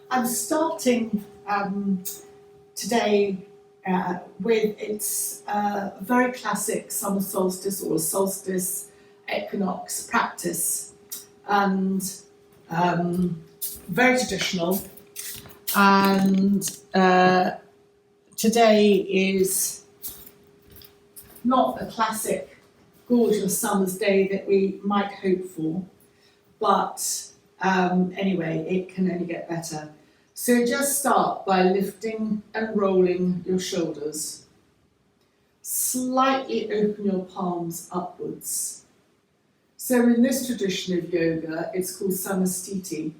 I'm starting today with its very classic summer solstice or solstice equinox practice, and very traditional. And today is not a classic, gorgeous summer's day that we might hope for, but anyway, it can only get better. So just start by lifting and rolling your shoulders. Slightly open your palms upwards. So in this tradition of yoga, it's called Samastiti,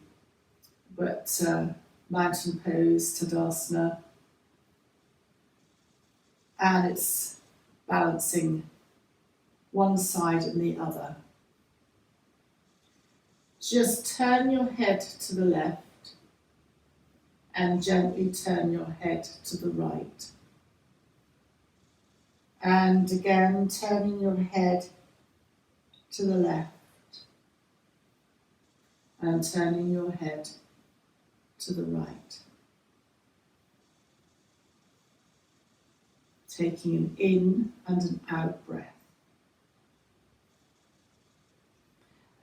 but mountain pose, Tadasana, and it's balancing one side and the other. Just turn your head to the left and gently turn your head to the right. And again, turning your head to the left and turning your head to the right. Taking an in and an out breath.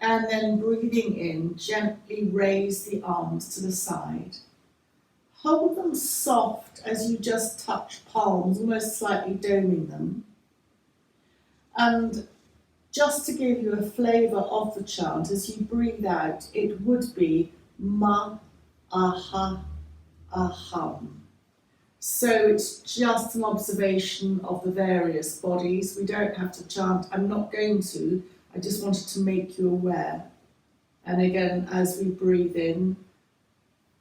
And then breathing in, gently raise the arms to the side. Hold them soft as you just touch palms, almost slightly doming them. And just to give you a flavour of the chant, as you breathe out, it would be ma, aha, aham. So it's just an observation of the various bodies. We don't have to chant. I'm not going to. I just wanted to make you aware. And again, as we breathe in,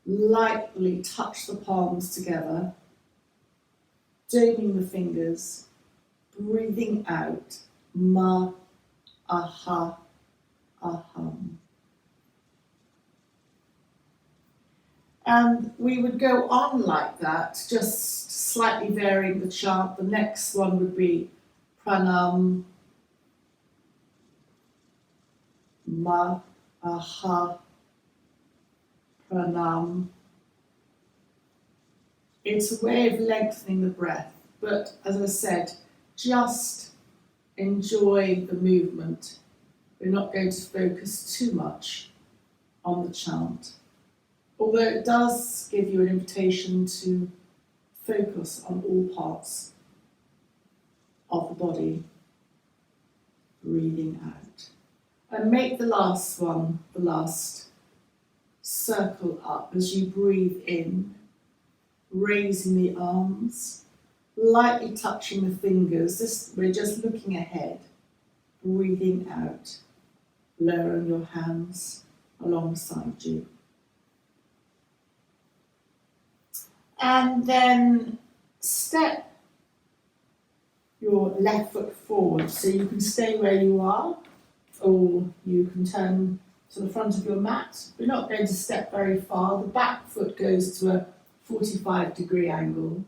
lightly touch the palms together, doming the fingers, breathing out, ma, aha, aham. And we would go on like that, just slightly varying the chant. The next one would be pranam, ma, aha, pranam. It's a way of lengthening the breath, but as I said, just enjoy the movement. We're not going to focus too much on the chant, although it does give you an invitation to focus on all parts of the body, breathing out. And make the last one, the last circle up as you breathe in, raising the arms, lightly touching the fingers. We're just looking ahead, breathing out, lowering your hands alongside you. And then step your left foot forward, so you can stay where you are, or you can turn to the front of your mat. We're not going to step very far. The back foot goes to a 45-degree angle.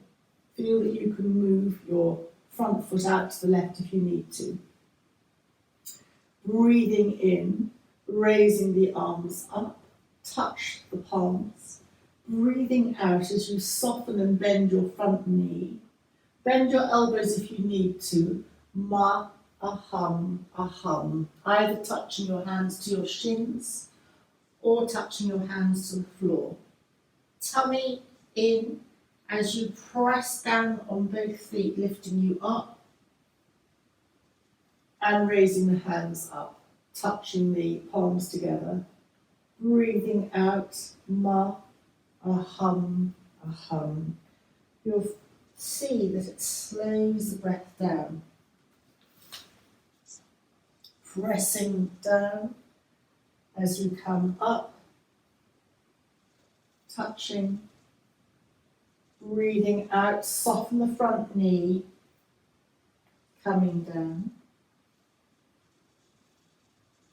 Feel that you can move your front foot out to the left if you need to. Breathing in, raising the arms up, touch the palms. Breathing out as you soften and bend your front knee. Bend your elbows if you need to. Ma, aham, aham. Either touching your hands to your shins or touching your hands to the floor. Tummy in as you press down on both feet, lifting you up and raising the hands up, touching the palms together. Breathing out, ma, aham, aham. You'll see that it slows the breath down. Pressing down as you come up, touching, breathing out, soften the front knee, coming down.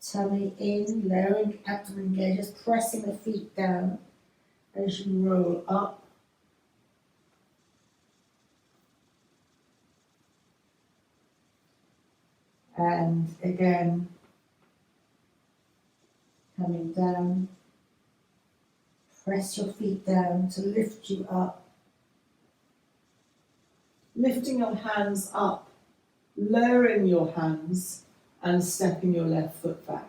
Tummy in, lowering abdomen gauges, pressing the feet down as you roll up. And again, coming down, Press your feet down to lift you up. Lifting your hands up, lowering your hands and stepping your left foot back.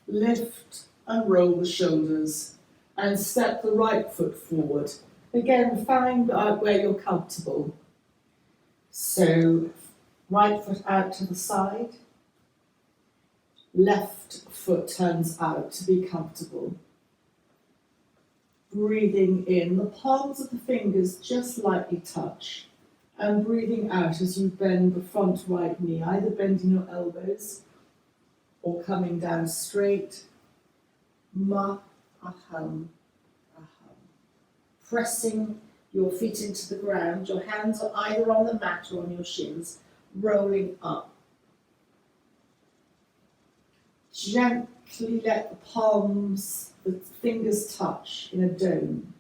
Lift and roll the shoulders and step the right foot forward. Again, find out where you're comfortable. So, right foot out to the side, left foot turns out to be comfortable. Breathing in, the palms of the fingers just lightly touch, and breathing out as you bend the front right knee, either bending your elbows or coming down straight. Ma, aham, aham. Pressing your feet into the ground, your hands are either on the mat or on your shins, rolling up. Gently let the palms, the fingers touch in a dome.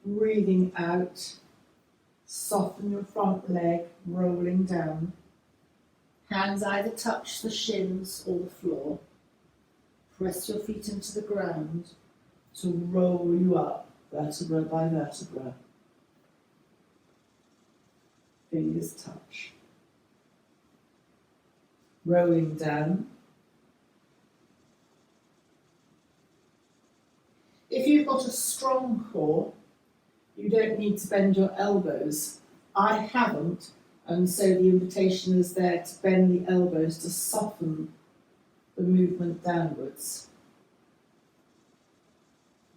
Breathing out, soften your front leg, rolling down. Hands either touch the shins or the floor. Press your feet into the ground to roll you up, vertebra by vertebra. Fingers touch. Rolling down. If you've got a strong core, you don't need to bend your elbows. I haven't, and so the invitation is there to bend the elbows to soften the movement downwards.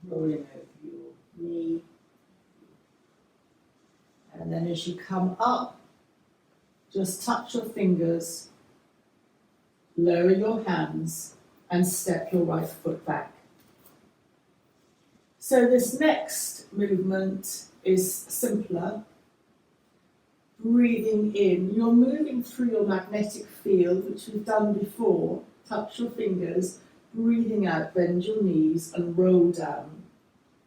Rolling over your knee. And then as you come up, just touch your fingers, lower your hands, and step your right foot back. So this next movement is simpler. Breathing in, you're moving through your magnetic field, which we've done before. Touch your fingers, breathing out, bend your knees and roll down.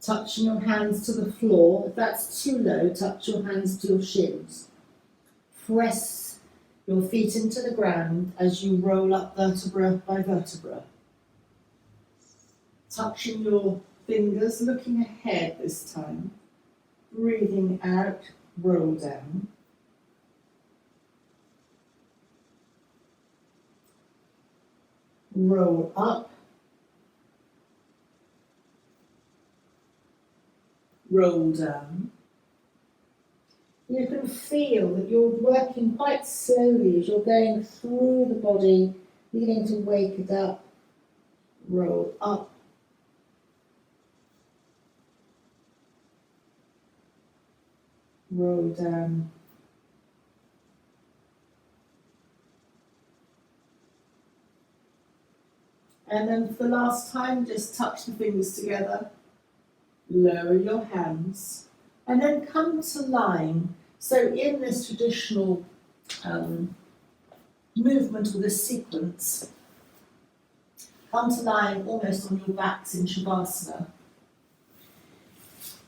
Touching your hands to the floor. If that's too low, touch your hands to your shins. Press your feet into the ground as you roll up vertebra by vertebra. Touching your fingers, looking ahead this time. Breathing out, roll down. Roll up. Roll down. You can feel that you're working quite slowly as you're going through the body, beginning to wake it up. Roll up. Roll down. And then for the last time, just touch the fingers together. Lower your hands and then come to lying. So in this traditional movement or this sequence, come to lying almost on your backs in Shavasana.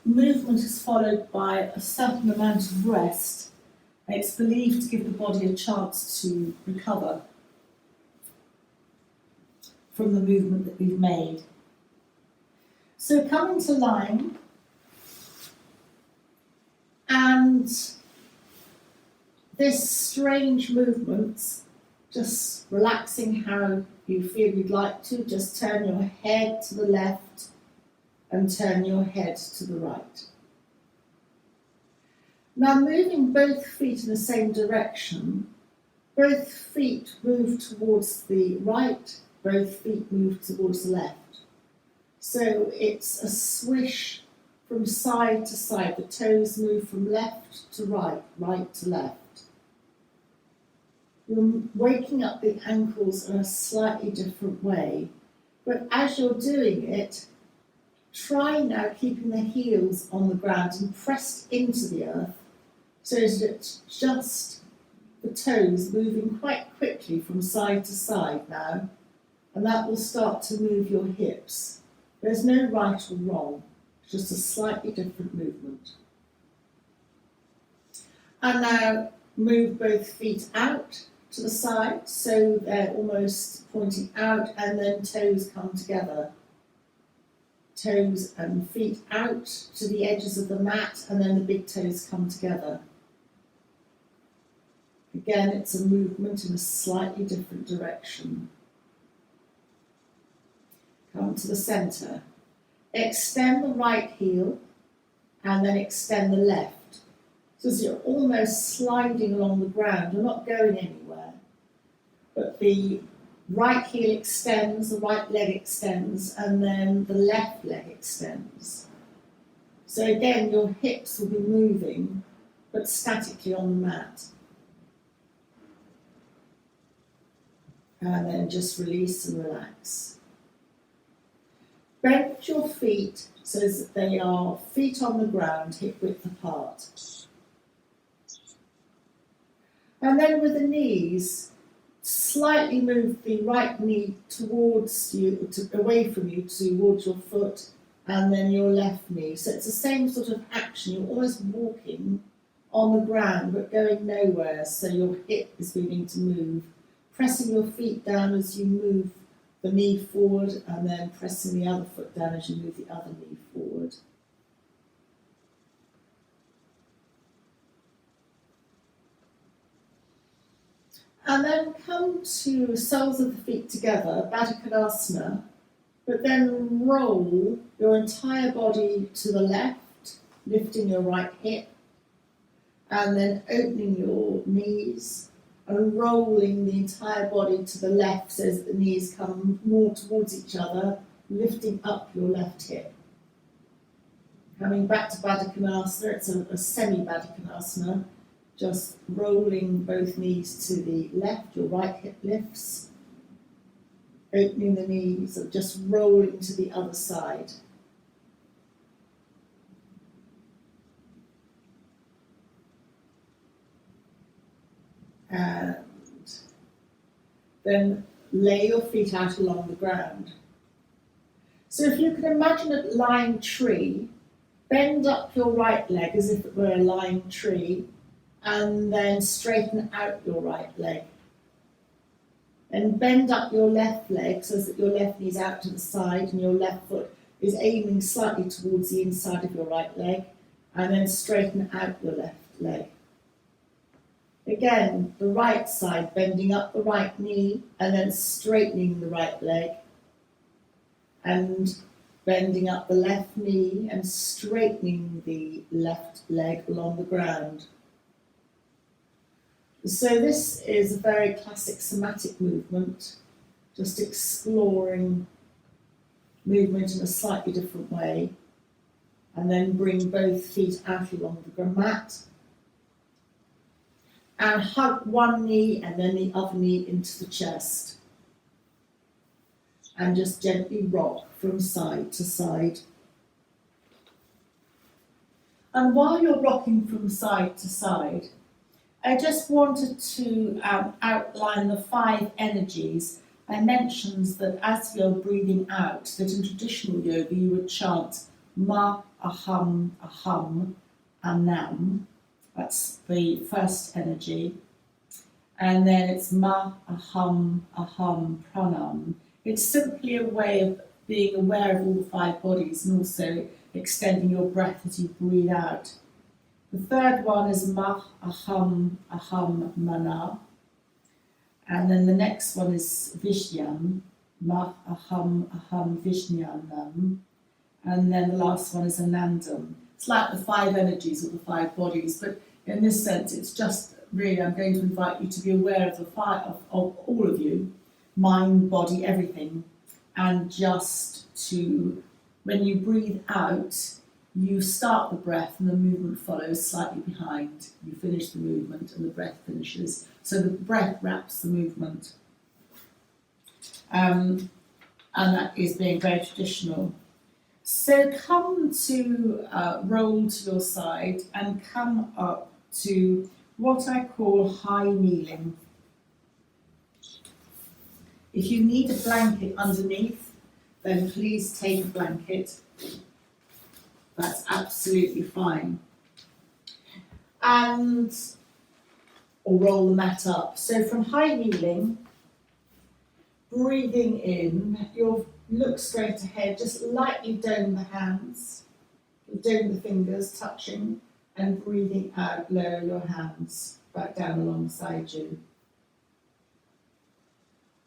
Movement is followed by a certain amount of rest. It's believed to give the body a chance to recover from the movement that we've made. So coming to lying, and this strange movement, just relaxing how you feel you'd like to, just turn your head to the left and turn your head to the right. Now moving both feet in the same direction, both feet move towards the right, both feet move towards the left. So it's a swish from side to side. The toes move from left to right, right to left. You're waking up the ankles in a slightly different way. But as you're doing it, try now keeping the heels on the ground and pressed into the earth so that it's just the toes moving quite quickly from side to side now. And that will start to move your hips. There's no right or wrong, it's just a slightly different movement. And now move both feet out to the side, so they're almost pointing out, and then toes come together. toes and feet out to the edges of the mat, and then the big toes come together. Again, it's a movement in a slightly different direction. Come to the centre. Extend the right heel and then extend the left. So as you're almost sliding along the ground, you're not going anywhere. But the right heel extends, the right leg extends, and then the left leg extends. So again, your hips will be moving, but statically on the mat. And then just release and relax. Bend your feet so that they are feet on the ground, hip width apart. And then with the knees, slightly move the right knee towards you, away from you, towards your foot, and then your left knee. So it's the same sort of action. You're almost walking on the ground, but going nowhere, so your hip is beginning to move. Pressing your feet down as you move the knee forward, and then pressing the other foot down as you move the other knee forward. And then come to soles of the feet together, Baddha Konasana, but then roll your entire body to the left, lifting your right hip, and then opening your knees and rolling the entire body to the left so that the knees come more towards each other, lifting up your left hip. Coming back to Baddha Konasana, it's a semi-Baddha Konasana, just rolling both knees to the left, your right hip lifts, opening the knees and just rolling to the other side. And then lay your feet out along the ground. So if you can imagine a lying tree, bend up your right leg as if it were a lying tree, and then straighten out your right leg. Then bend up your left leg so that your left knee is out to the side and your left foot is aiming slightly towards the inside of your right leg, and then straighten out your left leg. Again, the right side, bending up the right knee and then straightening the right leg, and bending up the left knee and straightening the left leg along the ground. So this is a very classic somatic movement, just exploring movement in a slightly different way, and then bring both feet out along the mat, and hug one knee and then the other knee into the chest. And just gently rock from side to side. And while you're rocking from side to side, I just wanted to outline the 5 energies. I mentioned that as you're breathing out, that in traditional yoga you would chant Ma, Aham, Aham, Anam. That's the first energy. And then it's Ma, Aham, Aham, Pranam. It's simply a way of being aware of all the 5 bodies and also extending your breath as you breathe out. The third one is Ma, Aham, Aham, Mana. And then the next one is Vishyan, Ma, Aham, Aham, Vishyanam. And then the last one is Anandam. It's like the 5 energies of the 5 bodies, but in this sense, it's just really, I'm going to invite you to be aware of the 5 of all of you, mind, body, everything, and just to, when you breathe out, you start the breath and the movement follows slightly behind. You finish the movement and the breath finishes. So the breath wraps the movement. And that is being very traditional. So come to roll to your side and come up to what I call high kneeling. If you need a blanket underneath, then please take a blanket. That's absolutely fine. Or roll the mat up. So from high kneeling, Breathing in, you'll look straight ahead, just lightly dome the hands, dome the fingers, touching, and breathing out, lower your hands back down alongside you.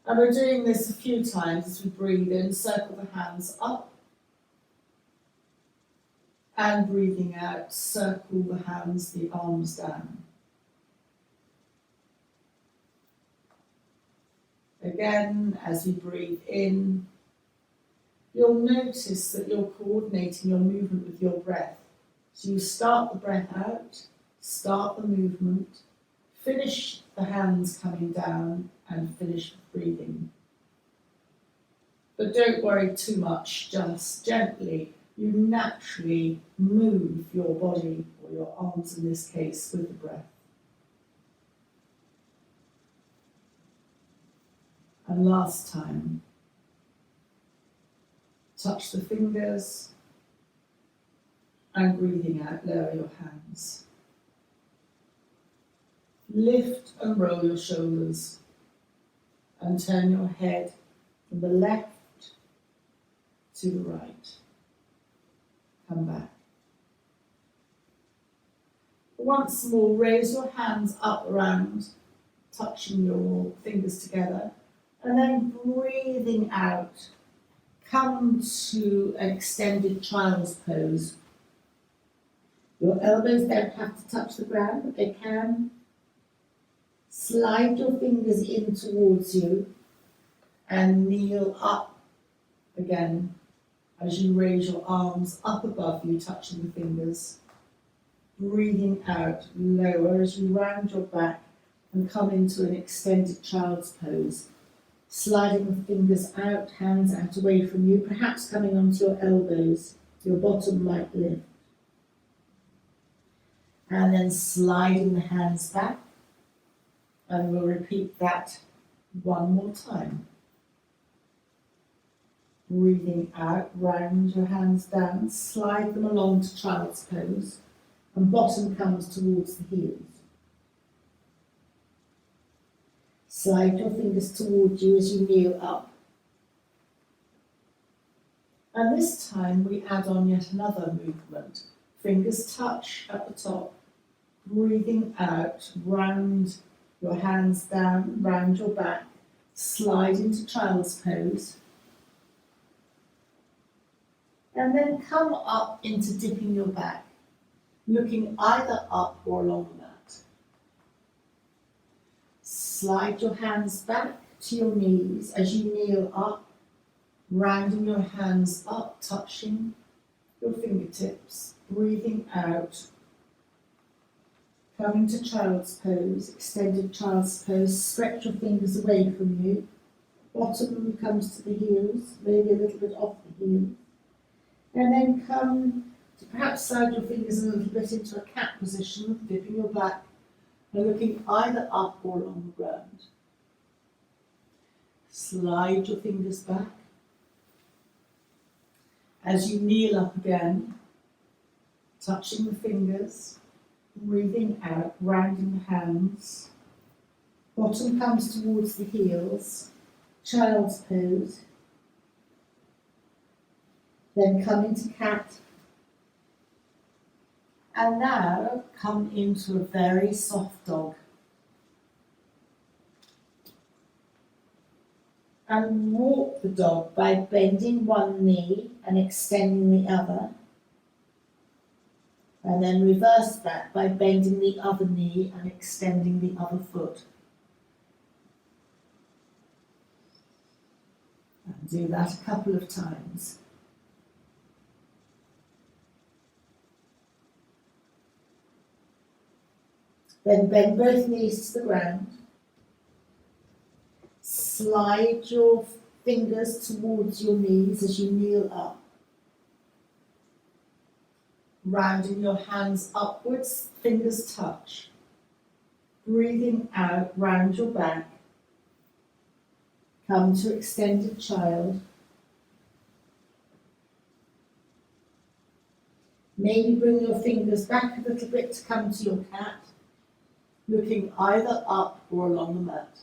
And we're doing this a few times as we breathe in, circle the hands up, and breathing out, circle the hands, the arms down. Again, as we breathe in, you'll notice that you're coordinating your movement with your breath. So you start the breath out, start the movement, finish the hands coming down, and finish breathing. But don't worry too much, just gently, you naturally move your body, or your arms in this case, with the breath. And last time, touch the fingers, and breathing out, lower your hands. Lift and roll your shoulders, and turn your head from the left to the right. Come back. Once more, raise your hands up around, touching your fingers together, and then breathing out, come to an extended child's pose. Your elbows don't have to touch the ground, but they can. Slide your fingers in towards you and kneel up again as you raise your arms up above you, touching the fingers. Breathing out, lower as you round your back and come into an extended child's pose. Sliding the fingers out, hands out away from you, perhaps coming onto your elbows. Your bottom might lift. And then sliding the hands back. And we'll repeat that one more time. Breathing out, round your hands down, slide them along to child's pose, and bottom comes towards the heels. Slide your fingers towards you as you kneel up. And this time we add on yet another movement. Fingers touch at the top, breathing out, round your hands down, round your back, slide into child's pose. And then come up into dipping your back, looking either up or along the mat. Slide your hands back to your knees as you kneel up, rounding your hands up, touching your fingertips, breathing out, coming to child's pose, extended child's pose. Stretch your fingers away from you. Bottom comes to the heels, maybe a little bit off the heels. And then come to perhaps slide your fingers a little bit into a cat position, dipping your back and looking either up or along the ground. Slide your fingers back. As you kneel up again, touching the fingers, breathing out, rounding the hands. Bottom comes towards the heels, child's pose. Then come into cat. And now come into a very soft dog. And walk the dog by bending one knee and extending the other. And then reverse that by bending the other knee and extending the other foot. And do that a couple of times. Then bend both knees to the ground. Slide your fingers towards your knees as you kneel up. Rounding your hands upwards, fingers touch. Breathing out, round your back. Come to extended child. Maybe bring your fingers back a little bit to come to your cat, looking either up or along the mat.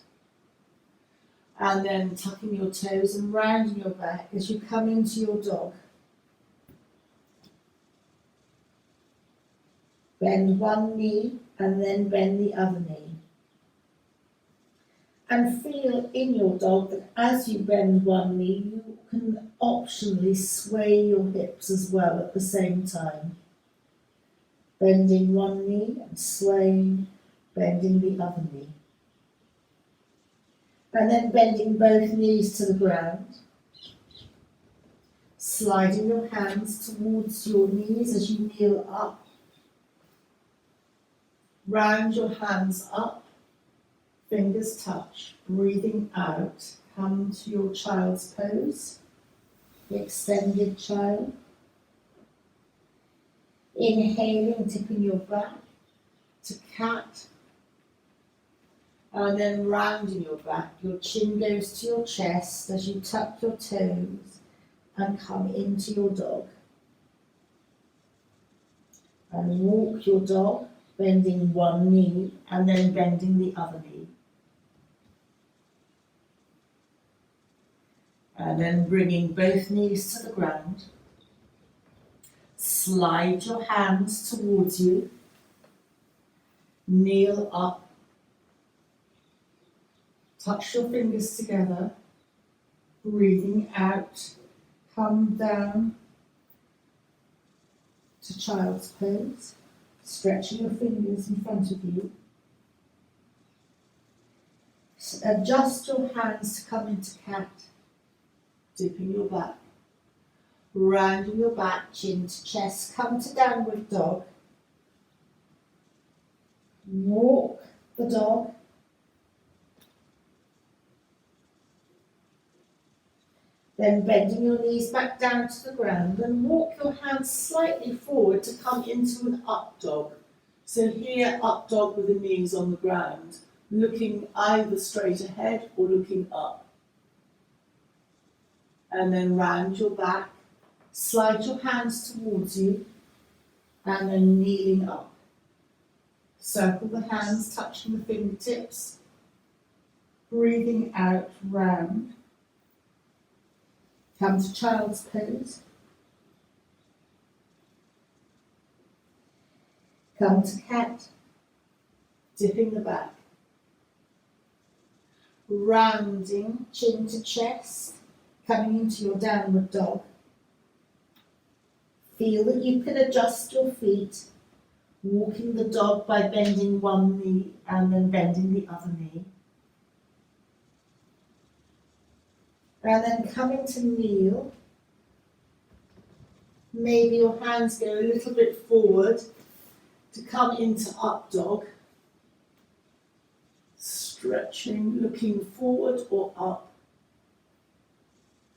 And then tucking your toes and rounding your back as you come into your dog. Bend one knee and then bend the other knee. And feel in your dog that as you bend one knee, you can optionally sway your hips as well at the same time. Bending one knee and swaying, bending the other knee. And then bending both knees to the ground. Sliding your hands towards your knees as you kneel up. Round your hands up, fingers touch, breathing out. Come to your child's pose, the extended child. Inhaling, tipping your back to cat. And then rounding your back, your chin goes to your chest as you tuck your toes and come into your dog. And walk your dog, bending one knee and then bending the other knee. And then bringing both knees to the ground. Slide your hands towards you. Kneel up. Touch your fingers together. Breathing out. Come down to child's pose. Stretching your fingers in front of you. Adjust your hands to come into cat. Dipping your back. Rounding your back, chin to chest. Come to downward dog. Walk the dog. Then bending your knees back down to the ground and walk your hands slightly forward to come into an up dog. So here, up dog with the knees on the ground, looking either straight ahead or looking up. And then round your back, slide your hands towards you, and then kneeling up. Circle the hands, touching the fingertips, breathing out, round. Come to child's pose. Come to cat, dipping the back. Rounding, chin to chest, coming into your downward dog. Feel that you can adjust your feet, walking the dog by bending one knee and then bending the other knee. And then coming to kneel. Maybe your hands go a little bit forward to come into up dog. Stretching, looking forward or up.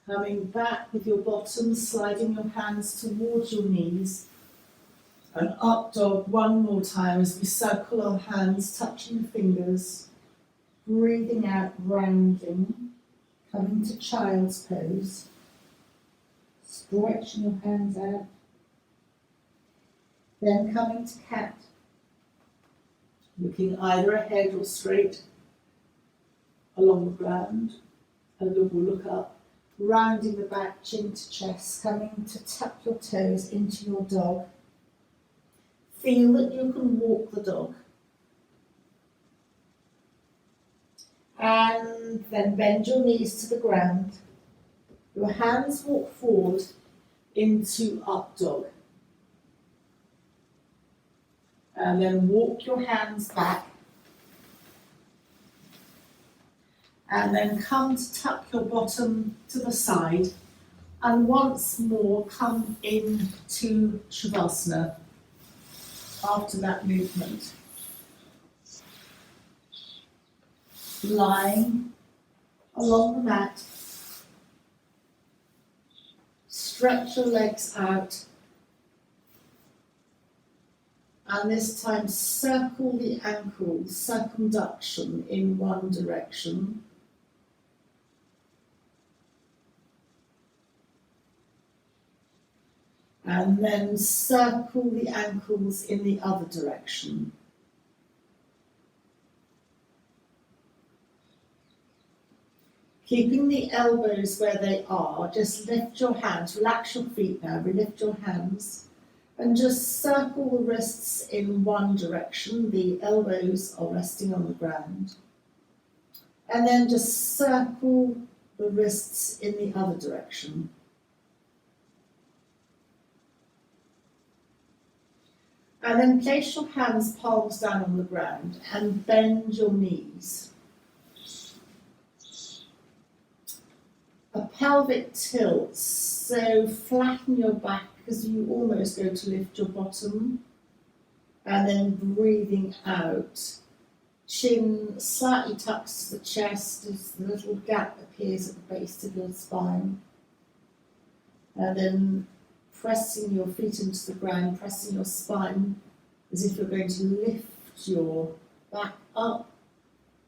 Coming back with your bottom, sliding your hands towards your knees. And up dog one more time as we circle our hands, touching fingers. Breathing out, rounding. Coming to child's pose. Stretching your hands out. Then coming to cat. Looking either ahead or straight along the ground. And we'll look up. Rounding the back, chin to chest. Coming to tuck your toes into your dog. Feel that you can walk the dog. And then bend your knees to the ground. Your hands walk forward into up dog. And then walk your hands back. And then come to tuck your bottom to the side. And once more come into Shavasana after that movement. Lying along the mat. Stretch your legs out. And this time circle the ankles, circumduction in one direction. And then circle the ankles in the other direction. Keeping the elbows where they are, just lift your hands, relax your feet now, lift your hands, and just circle the wrists in one direction. The elbows are resting on the ground. And then just circle the wrists in the other direction. And then place your hands palms down on the ground and bend your knees. A pelvic tilt, so flatten your back as you almost go to lift your bottom. And then breathing out. Chin slightly tucks to the chest as the little gap appears at the base of your spine. And then pressing your feet into the ground, pressing your spine as if you're going to lift your back up.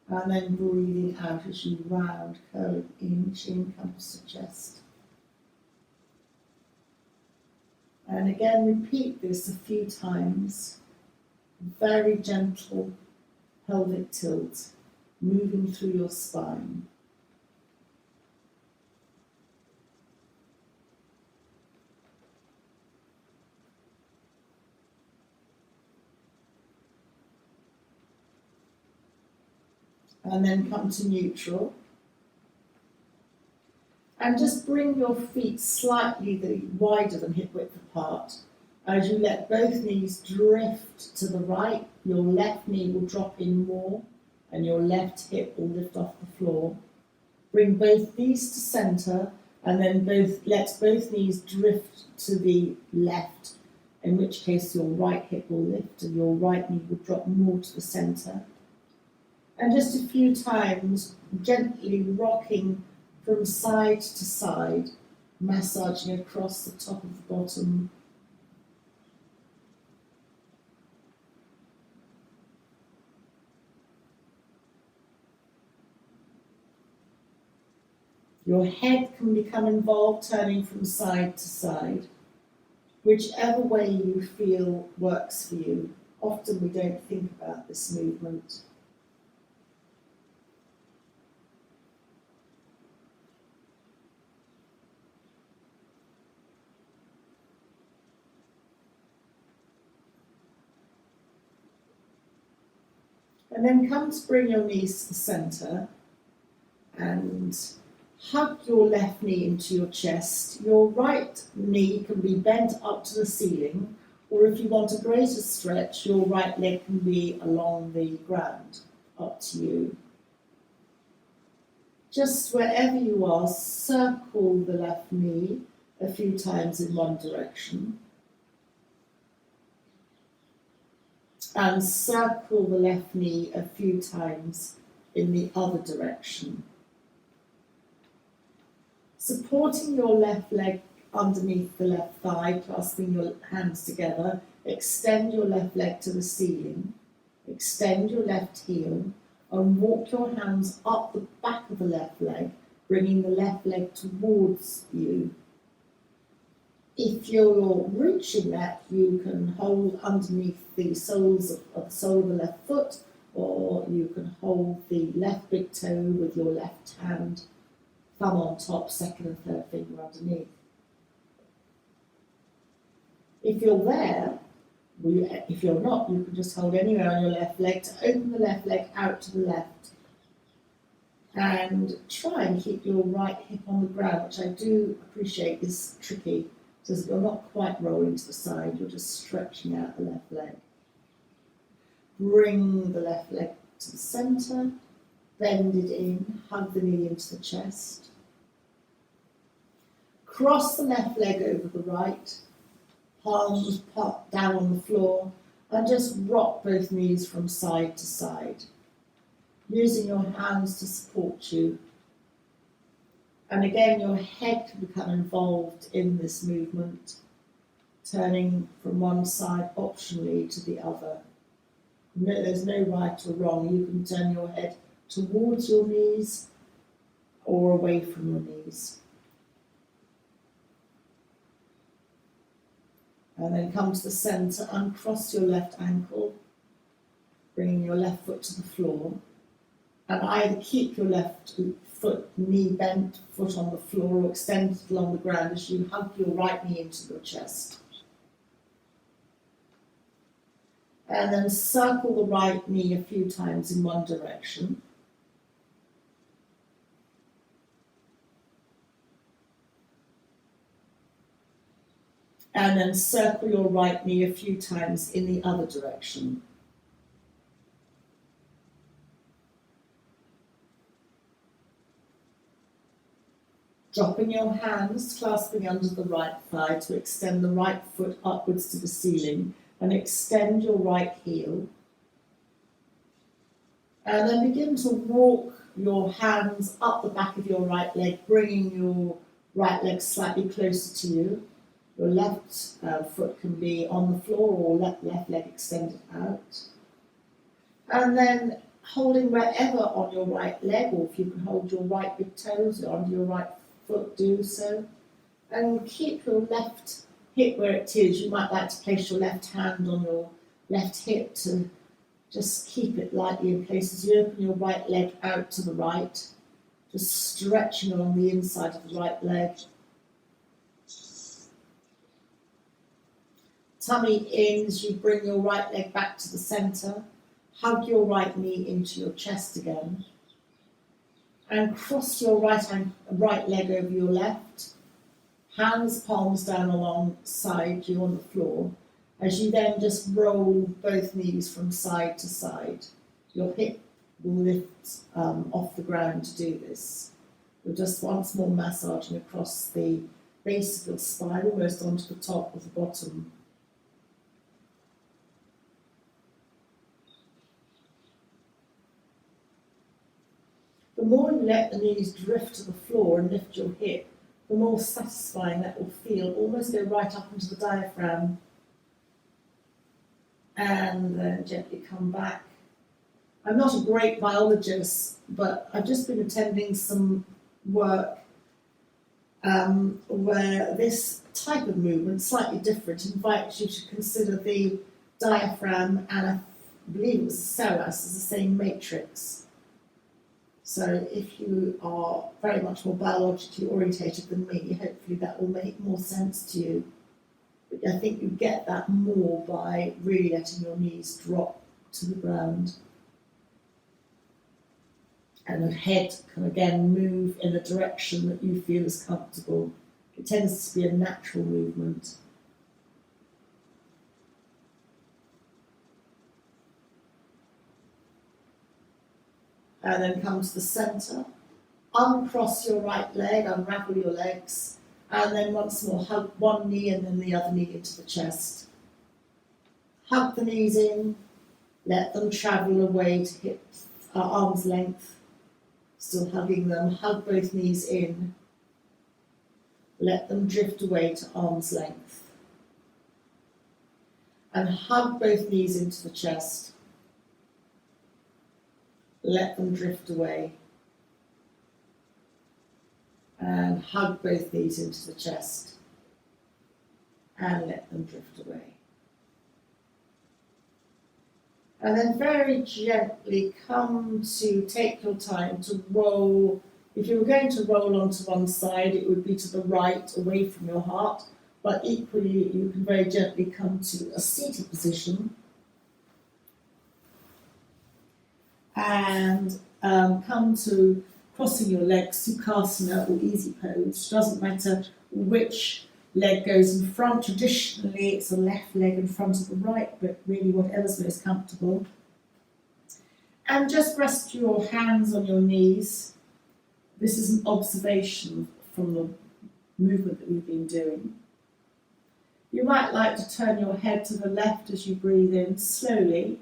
And then breathing out as you round, curling in, chin comes to chest. And again, repeat this a few times. Very gentle pelvic tilt, moving through your spine. And then come to neutral. And just bring your feet slightly wider than hip width apart. As you let both knees drift to the right, your left knee will drop in more and your left hip will lift off the floor. Bring both knees to centre and then let both knees drift to the left, in which case your right hip will lift and your right knee will drop more to the centre. And just a few times, gently rocking from side to side, massaging across the top of the bottom. Your head can become involved, turning from side to side, whichever way you feel works for you. Often we don't think about this movement. And then come to bring your knees to the centre and hug your left knee into your chest. Your right knee can be bent up to the ceiling, or if you want a greater stretch, your right leg can be along the ground, up to you. Just wherever you are, circle the left knee a few times in one direction. And circle the left knee a few times in the other direction. Supporting your left leg underneath the left thigh, clasping your hands together, extend your left leg to the ceiling, extend your left heel, and walk your hands up the back of the left leg, bringing the left leg towards you. If you're reaching that, you can hold underneath the soles of the sole of the left foot, or you can hold the left big toe with your left hand, thumb on top, second and third finger underneath. If you're there, if you're not, you can just hold anywhere on your left leg to open the left leg out to the left. And try and keep your right hip on the ground, which I do appreciate is tricky. So you're not quite rolling to the side, you're just stretching out the left leg. Bring the left leg to the centre, bend it in, hug the knee into the chest. Cross the left leg over the right, palms down on the floor, and just rock both knees from side to side, using your hands to support you. And again, your head can become involved in this movement, turning from one side optionally to the other. No, there's no right or wrong. You can turn your head towards your knees or away from your knees. And then come to the centre, uncross your left ankle, bringing your left foot to the floor, and either keep your left foot, knee bent, foot on the floor or extended along the ground as you hug your right knee into your chest. And then circle the right knee a few times in one direction. And then circle your right knee a few times in the other direction. Dropping your hands, clasping under the right thigh to extend the right foot upwards to the ceiling and extend your right heel. And then begin to walk your hands up the back of your right leg, bringing your right leg slightly closer to you. Your left foot can be on the floor or left leg extended out. And then holding wherever on your right leg, or if you can hold your right big toes onto your right foot, do so. And keep your left hip where it is. You might like to place your left hand on your left hip to just keep it lightly in place as you open your right leg out to the right, just stretching along the inside of the right leg. Tummy in as you bring your right leg back to the centre. Hug your right knee into your chest again. And cross your right leg over your left. Hands, palms down alongside you on the floor. As you then just roll both knees from side to side. Your hip will lift off the ground to do this. You're just once more massaging across the base of your spine, almost onto the top of the bottom. The more you let the knees drift to the floor and lift your hip, the more satisfying that will feel. Almost go right up into the diaphragm. And then gently come back. I'm not a great biologist, but I've just been attending some work where this type of movement, slightly different, invites you to consider the diaphragm and I believe it was the psoas as the same matrix. So if you are very much more biologically orientated than me, hopefully that will make more sense to you. But I think you get that more by really letting your knees drop to the ground. And the head can again move in a direction that you feel is comfortable. It tends to be a natural movement. And then come to the centre. Uncross your right leg, unravel your legs. And then once more, hug one knee and then the other knee into the chest. Hug the knees in, let them travel away to hips, arm's length. Still hugging them, hug both knees in. Let them drift away to arm's length. And hug both knees into the chest. Let them drift away. And hug both knees into the chest. And let them drift away. And then very gently come to take your time to roll. If you were going to roll onto one side, it would be to the right, away from your heart. But equally, you can very gently come to a seated position. And come to crossing your legs, Sukhasana or easy pose. Doesn't matter which leg goes in front. Traditionally, it's the left leg in front of the right, but really whatever's most comfortable. And just rest your hands on your knees. This is an observation from the movement that we've been doing. You might like to turn your head to the left as you breathe in slowly,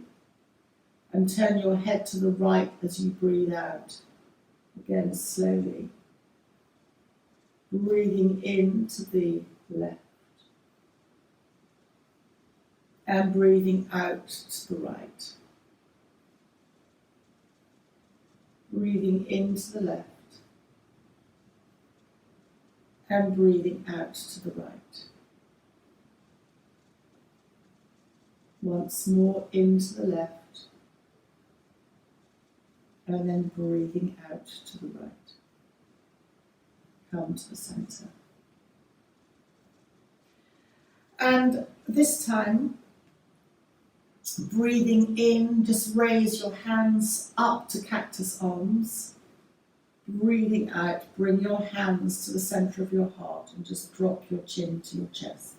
and turn your head to the right as you breathe out. Again, slowly. Breathing into the left. And breathing out to the right. Breathing into the left. And breathing out to the right. Once more into the left. And then breathing out to the right. come to the centre. And this time, breathing in, just raise your hands up to cactus arms. Breathing out, bring your hands to the centre of your heart and just drop your chin to your chest.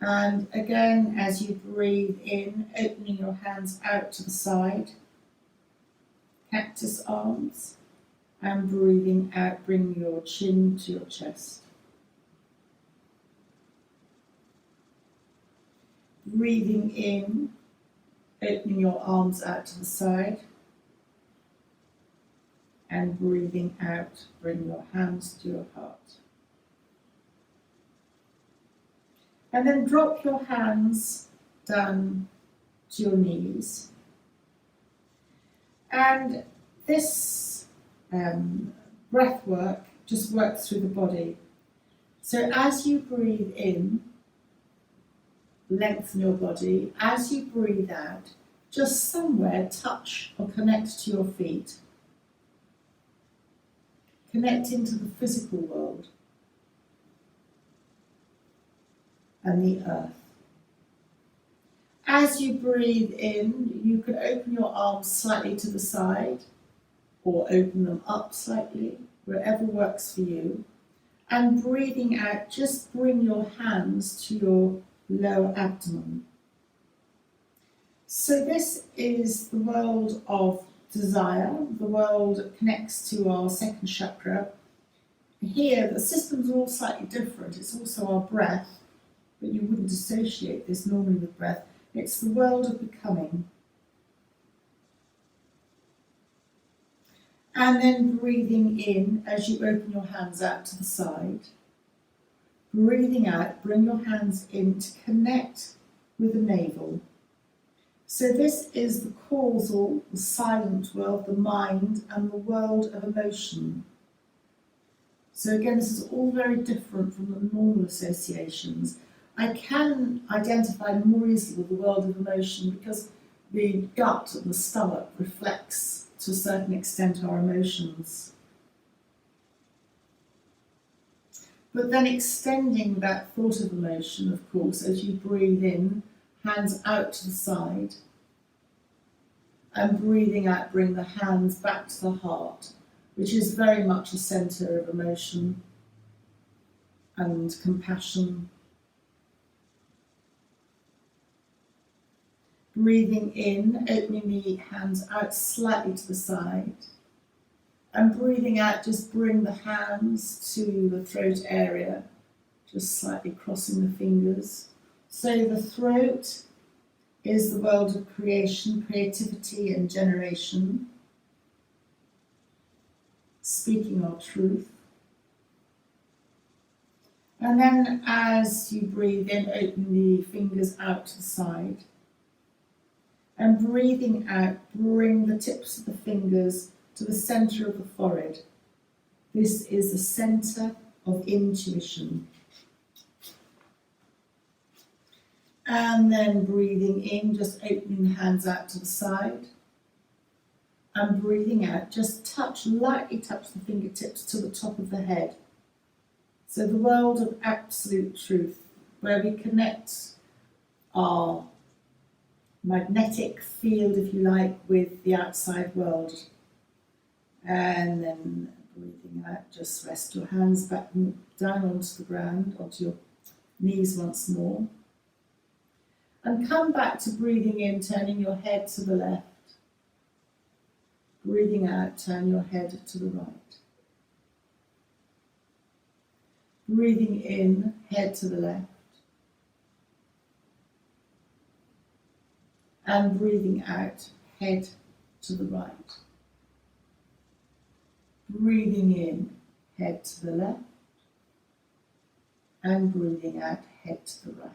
And again, as you breathe in, opening your hands out to the side, cactus arms, and breathing out, bring your chin to your chest. Breathing in, opening your arms out to the side, and breathing out, bring your hands to your heart. And then drop your hands down to your knees. And this breath work just works through the body. So as you breathe in, lengthen your body. As you breathe out, just somewhere touch or connect to your feet. Connecting to the physical world and the earth. As you breathe in, you can open your arms slightly to the side or open them up slightly, wherever works for you. And breathing out, just bring your hands to your lower abdomen. So this is the world of desire, the world that connects to our second chakra. Here, the system's all slightly different. It's also our breath, but you wouldn't associate this normally with breath. It's the world of becoming. And then breathing in as you open your hands out to the side. Breathing out, bring your hands in to connect with the navel. So this is the causal, the silent world, the mind, and the world of emotion. So again, this is all very different from the normal associations. I can identify more easily with the world of emotion because the gut and the stomach reflects to a certain extent our emotions. But then extending that thought of emotion, of course, as you breathe in, hands out to the side, and breathing out, bring the hands back to the heart, which is very much a centre of emotion and compassion. Breathing in, opening the hands out slightly to the side, and breathing out, just bring the hands to the throat area, just slightly crossing the fingers. So the throat is the world of creation, creativity and generation, speaking our truth. And then as you breathe in, open the fingers out to the side. And breathing out, bring the tips of the fingers to the centre of the forehead. This is the centre of intuition. And then breathing in, just opening the hands out to the side. And breathing out, just lightly touch the fingertips to the top of the head. So the world of absolute truth, where we connect our magnetic field, if you like, with the outside world. And then breathing out, just rest your hands back down onto the ground, onto your knees once more. And come back to breathing in, turning your head to the left. Breathing out, turn your head to the right. Breathing in, head to the left. And breathing out, head to the right. Breathing in, head to the left. And breathing out, head to the right.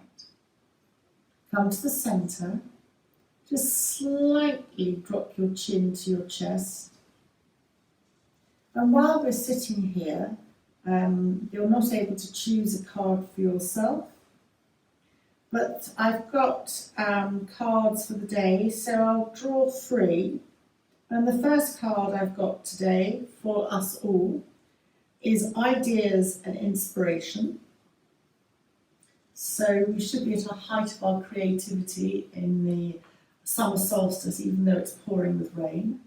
Come to the centre. Just slightly drop your chin to your chest. And while we're sitting here, you're not able to choose a card for yourself. But I've got cards for the day, so I'll draw 3 And the first card I've got today for us all is ideas and inspiration. So we should be at a height of our creativity in the summer solstice, even though it's pouring with rain.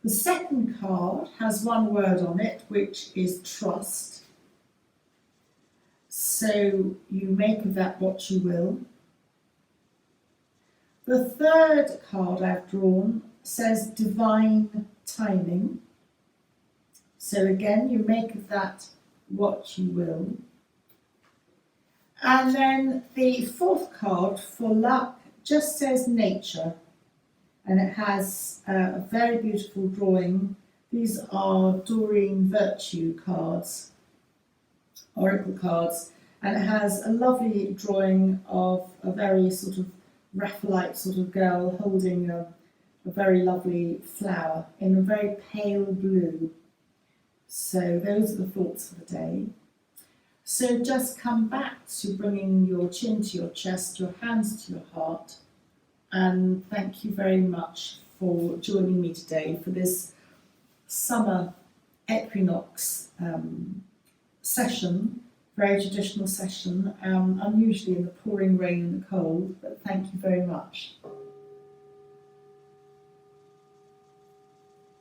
The second card has one word on it, which is trust. So you make of that what you will. The third card I've drawn says divine timing. So again, you make of that what you will. And then the fourth card for luck just says nature. And it has a very beautiful drawing. These are Doreen Virtue cards, oracle cards. And it has a lovely drawing of a very sort of Raphaelite sort of girl holding a very lovely flower in a very pale blue. So those are the thoughts for the day. So just come back to bringing your chin to your chest, your hands to your heart, and thank you very much for joining me today for this summer equinox session, very traditional session, unusually in the pouring rain and the cold, but thank you very much.